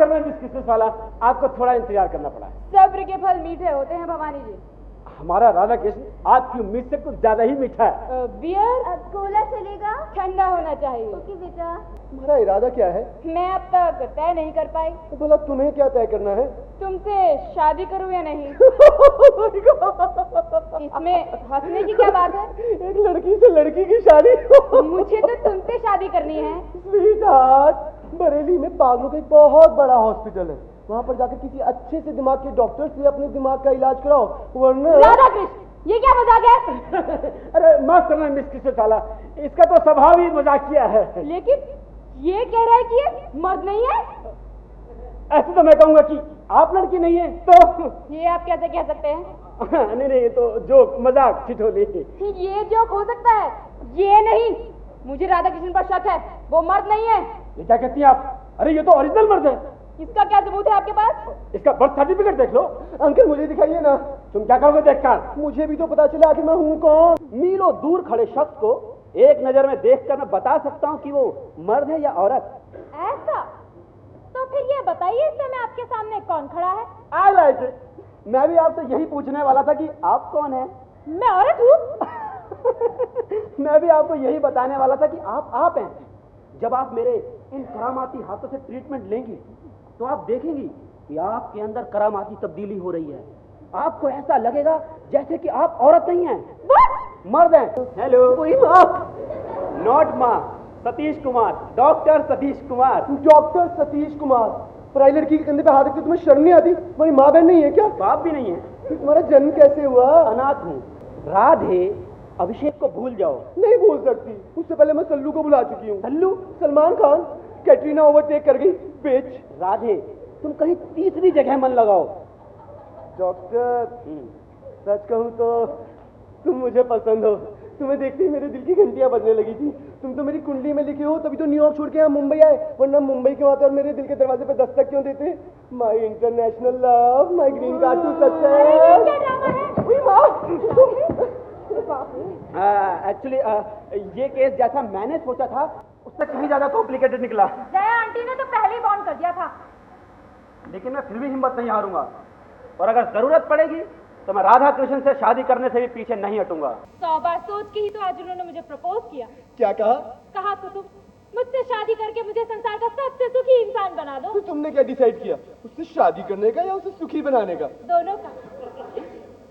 करना मिस किसमिस वाला, आपको थोड़ा इंतजार करना पड़ा। सब्र के फल मीठे होते हैं भवानी जी। हमारा राधा कृष्ण आपकी उम्मीद से कुछ ज्यादा ही मीठा है। बियर कोला चलेगा, ठंडा होना चाहिए। ओके बेटा। तुम्हारा इरादा क्या है? मैं अब तक तय नहीं कर पाई। तो भला तुम्हें क्या तय करना है? तुमसे शादी करूं या नहीं? इसमें हंसने की क्या बात है? एक लड़की से लड़की की शादी? मुझे तो तुमसे शादी करनी है। स्वीटहार्ट, बरेली में पागलों का एक बहुत बड़ा हॉस्पिटल है, वहाँ पर जाकर किसी अच्छे से दिमाग के डॉक्टर से अपने दिमाग का इलाज कराओ, वरना। राधा कृष्ण, ये क्या मजाक है? अरे माफ करना मिस किसमिस वाला, इसका तो स्वभाव ही मजाकिया है। लेकिन ये कह रहा है कि ये मर्द नहीं है। ऐसे तो मैं कहूंगा कि आप लड़की नहीं है तो। ये आप कैसे कह सकते हैं? नहीं नहीं, ये तो जोक, मजाक, ठिठोली। ये जोक हो सकता है, ये नहीं। मुझे राधा कृष्ण पर शक है, वो मर्द नहीं है। ये क्या कहती हैं आप? अरे ये तो ओरिजिनल मर्द है। इसका क्या सबूत है आपके पास? इसका बर्थ सर्टिफिकेट देख लो। अंकल मुझे दिखाइए ना। तुम क्या करोगे देखकर? मुझे भी तो पता चला आखिर मैं हूँ कौन। मीलों दूर खड़े शख्स को एक नजर में देखकर मैं बता सकता हूँ कि वो मर्द है या औरत। ऐसा? तो फिर ये बताइए इस समय आपके सामने कौन खड़ा है? I like it. मैं भी आपसे यही पूछने वाला था कि आप कौन है। मैं औरत हूँ। मैं भी आपको यही बताने वाला था कि आप हैं। जब आप मेरे इन करामाती हाथों से ट्रीटमेंट लेंगी तो आप देखेंगी कि आपके अंदर करामाती तब्दीली हो रही है। आपको ऐसा लगेगा जैसे कि आप औरत नहीं हैं, मर्द हैं। हेलो, वही माँ। नॉट माँ, सतीश कुमार, डॉक्टर सतीश कुमार। डॉक्टर सतीश कुमार। पराई लड़की के कंधे पे हाथ रखते तुम्हें शर्म नहीं आती? तुम्हारी माँ बहन नहीं है क्या? बाप भी नहीं है। तुम्हारा जन्म कैसे हुआ? अनाथ हूँ। राधे, अभिषेक को भूल जाओ। नहीं भूल सकती, उससे पहले मैं सल्लू को बुला चुकी हूँ। सल्लू? सलमान खान। कैटरीना ओवरटेक कर गई, बिच। राधे, तुम कहीं तीसरी जगह मन लगाओ। डॉक्टर, सच कहूँ तो तुम मुझे पसंद हो। तुम्हें देखते ही मेरे दिल की घंटियां बजने लगी थी। तुम तो मेरी कुंडली में लिखे हो, तभी तो न्यूयॉर्क छोड़ के यहाँ मुंबई आए, वरना मुंबई क्यों आते और मेरे दिल के दरवाजे पे दस्तक क्यों देते? My international love, my green card to success. Actually ये केस जैसा मैंने सोचा था उससे कहीं ज्यादा कॉम्प्लिकेटेड निकला। जया आंटी ने तो पहले ही बॉन्ड कर दिया था। लेकिन मैं फिर भी हिम्मत नहीं हारूंगा, और अगर जरूरत पड़ेगी तो मैं राधा कृष्ण से शादी करने से भी पीछे नहीं हटूंगा। 100 बार सोच के ही तो आज उन्होंने मुझे प्रपोज किया। क्या कहा? कहा तो तुम मुझसे शादी करके मुझे संसार का सबसे सुखी इंसान बना दो। तो तुमने क्या डिसाइड किया, उससे शादी करने का या उसे सुखी बनाने का? दोनों का।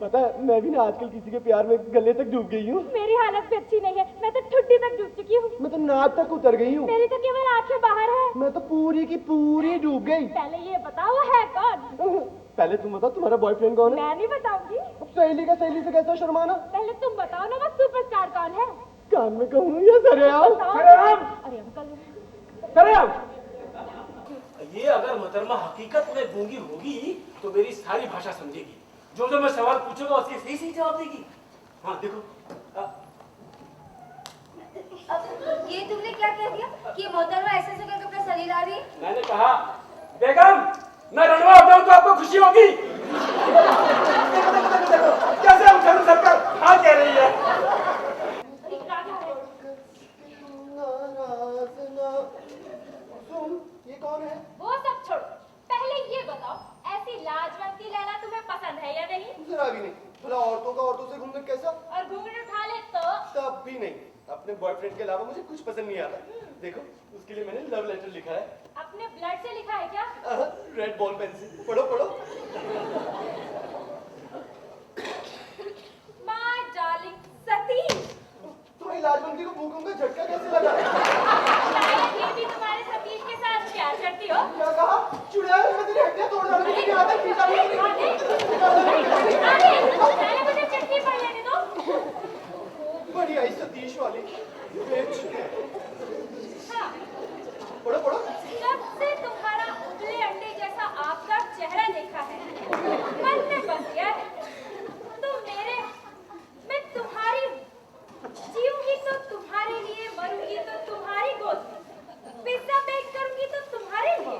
पता है मैं भी ना आजकल किसी के प्यार में गले तक डूब गई हूँ। मेरी हालत भी अच्छी नहीं है, मैं तो ठुड्डी तक डूब चुकी हूँ। मैं तो नाक तक उतर गई हूँ। मेरी तो केवल आंखें बाहर है। मैं तो पूरी की पूरी डूब गई। पहले ये बताओ है कौन? पहले तुम बताओ तुम्हारा बॉयफ्रेंड कौन है? मैं नहीं बताऊंगी। अब सहेली का सहेली से कैसा शर्माना? पहले तुम बताओ ना, वो सुपरस्टार कौन है? कान में कहूँ या सरेआम? सरेआम! अरे अंकल, सरेआम! ये अगर मोहतरमा हकीकत में गूंगी होगी तो मेरी सारी भाषा समझेगी। जो जो मैं सवाल पूछूंगा उसके सही सही जवाब देगी। हाँ देखो। अब ये तुमने क्या कह दिया कि मोहतरमा ऐसे से करके अपना शरीर आ रही है? मैंने कहा बेगम मैं रणवा हो जाऊं तो आपको खुशी होगी। देखो देखो देखो देखो कैसे हम खड़े सरकार हाँ कह रही है। ये कौन है? वो सब छोड़ो, पहले ये बताओ ऐसी लाजवंती लैला तुम्हें पसंद है या नहीं? जरा भी नहीं। भला औरतों का औरतों से घूमना कैसा? और घूंघट उठा ले तो? तब भी नहीं। अपने बॉयफ्रेंड के अलावा मुझे कुछ पसंद नहीं आता। देखो उसके लिए मैंने लव लेटर लिखा है। अपने ब्लड से लिखा है क्या? रेड बॉल पेन से। पढ़ो पढ़ो। माय डार्लिंग सतीश, तुम्हारी लाजवंती को भूकंप का झटका कैसे लगा? शायद ये भी तुम्हारे सतीश के साथ प्यार करती हो। क्या कहा? चुड़ैल में तेरी हड्डियां तोड़ डालूंगी। नहीं आता खींचा भी नहीं। पहले मुझे चिट्ठी पढ़ लेने दो। बड़ी आई सतीश वाली। हाँ, पढ़ो पढ़ो। जब से तुम्हारा उबले अंडे जैसा आपका चेहरा देखा है, मन में बस गया है। मैं तुम्हारी जीऊंगी तो तुम्हारे लिए, मरूंगी तो तुम्हारी गोद में, पिज्जा बेक करूंगी तो तुम्हारे लिए।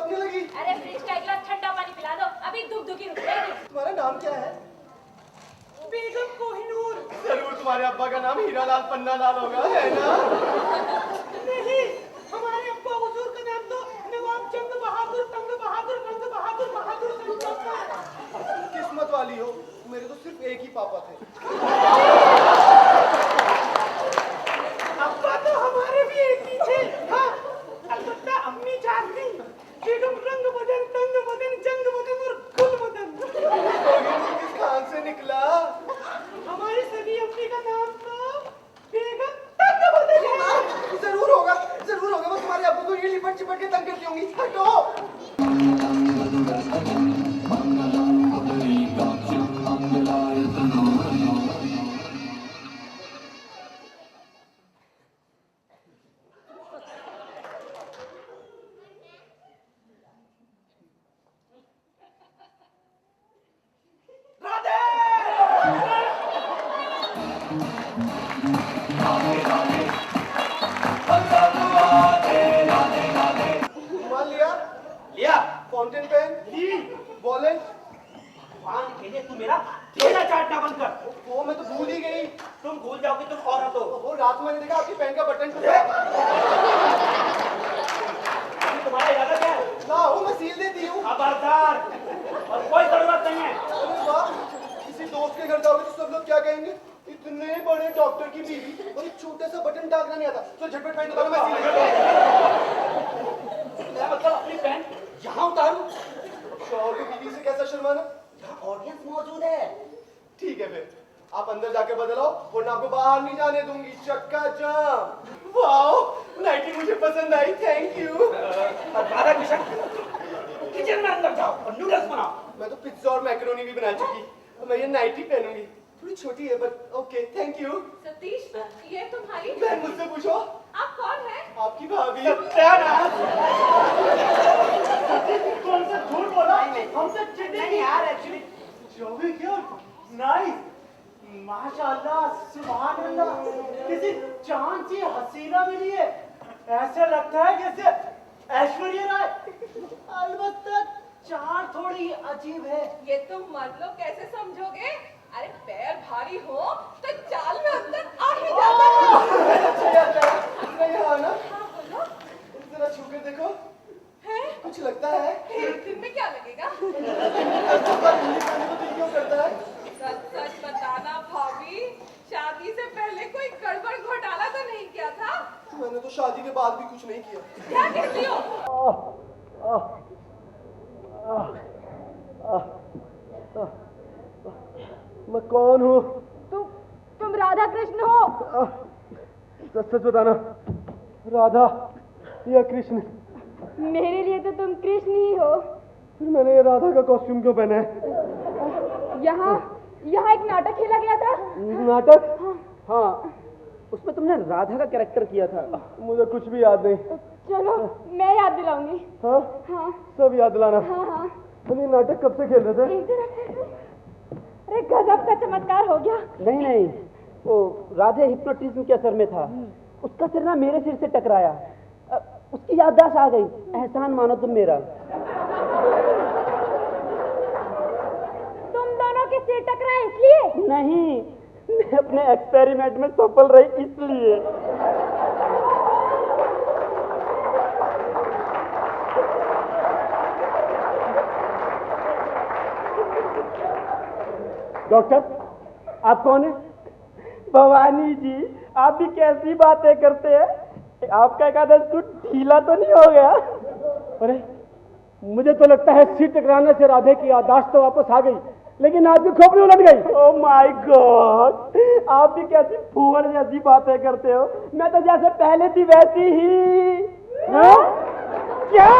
टपकने लगी। अरे फ्रिज का एक गिलास ठंडा पानी पिला दो, अभी दुबदुकी रुक जाएगी। तुम्हारा नाम क्या है? बेगम कोहिनूर। जरूर तुम्हारे अब्बा का नाम हीरालाल पन्नालाल होगा, है ना? नहीं, हमारे अब्बा हुजूर का नाम तो नवाब चंद बहादुर, तंग बहादुर, मंद बहादुर, बहादुर सिंह है। किस्मत वाली हो, मेरे तो सिर्फ एक ही पापा थे। अब्बा तो हमारे भी एक ही थे। हाँ, अलबत्ता अम्मी जान नहीं। बेगम रंग बदन, तंग बदन, जंग बदन और गुल बदन। किस खान से निकला? हमारी सगी अम्मी का नाम तो बेगम तंग बदन है। जरूर होगा, जरूर होगा। मैं तुम्हारे अब्बू को ये लिपट चिपट के तंग करती होंगी। हटो। मान लिया? लिया। फाउंटेन पेन, ली। वॉलेट। भगवान के लिए तू मेरा ठेला चाटना बंद कर। वो मैं तो भूल ही गई। तुम भूल जाओगे, तुम औरत हो। वो रात मैंने देखा आपकी पेन का बटन टूटा। तुम्हारा इरादा क्या है? ना हो, मैं सील देती हूँ। खबरदार, और कोई जरूरत नहीं है। अरे वाह, किसी दोस्त के घर जाओगे तो सब लोग क्या कहेंगे? इतने बड़े डॉक्टर की बीवी और एक छोटा सा बटन टांगना नहीं आता। तो झटपट पेन उतारो, मैं सील देती क्या मतलब अपनी पेन यहाँ उतारूं? हूँ। शौहर की बीवी से कैसा शर्माना? यहाँ ऑडियंस मौजूद है। ठीक है फिर, आप अंदर जाके बदलाओ वरना आपको बाहर नहीं जाने दूंगी। चक्का जाम। वाओ, नाइटी मुझे पसंद आई, थैंक यू। और राधा कृष्ण, किचन में अंदर जाओ और नूडल्स बनाओ। मैं तो पिज्जा और मैकरोनी भी बना चुकी। तो मैं ये नाइटी पहनूंगी। थोड़ी छोटी है but okay, thank you. Satish, ये तुम्हारी? बहन मुझसे पूछो, आप कौन है? आपकी भाभी। सत्यानाश! तुमसे झूठ बोला, हमसे चिढ़ी नहीं यार। एक्चुअली जोवी क्यूट, नाइस, माशाअल्लाह, सुभान अल्लाह, किसी चांद सी हसीना मिली है। ऐसा लगता है जैसे ऐश्वर्या राय। अलबत्ता चांद थोड़ी अजीब है। ये तुम मर्द लोग कैसे समझोगे? अरे पैर भारी हो तो चाल में अंदर आ ही जाता है। यहाँ ना, हाँ बोलो। जरा छू कर देखो। है? कुछ लगता है? एक दिन में क्या लगेगा? तो क्यों करता है? सच सच बताना भाभी, शादी से पहले कोई गड़बड़ घोटाला तो नहीं किया था? मैंने तो शादी के बाद भी कुछ नहीं किया। क्या कहती हो? मैं कौन हूँ? तुम राधा कृष्ण हो? सच सच बताना, राधा या कृष्ण? मेरे लिए तो तुम कृष्ण ही हो। फिर मैंने ये राधा का कॉस्ट्यूम क्यों पहना है? यहाँ एक नाटक खेला गया था। नाटक? हाँ, उसमें तुमने राधा का कैरेक्टर किया था। मुझे कुछ भी याद नहीं। चलो मैं याद दिलाऊंगी। हाँ? हाँ सब याद दिलाना। हाँ हाँ। हम ये नाटक कब से खेल रहे थे? एक दिन अरे गजब का चमत्कार हो गया। नहीं नहीं, वो राधे हिप्नोटिज्म के असर में था। उसका सिर ना मेरे सिर से टकराया, उसकी याददाश्त आ गई। एहसान मानो तुम मेरा। तुम दोनों के सिर टकराए इसलिए? नहीं, मैं अपने एक्सपेरिमेंट में सफल रही इसलिए। डॉक्टर, आप कौन है? भवानी जी, आप भी कैसी बातें करते हैं? आपका एक आधा स्क्रू ढीला तो नहीं हो गया? अरे, मुझे तो लगता है सिर टकराने से राधे की याददाश्त तो वापस आ गई, लेकिन आपकी खोपड़ी उलट गई। ओह माय गॉड, आप भी कैसी फूहड़ जैसी बातें करते हो। मैं तो जैसे पहले थी वैसी ही। हाँ? क्या?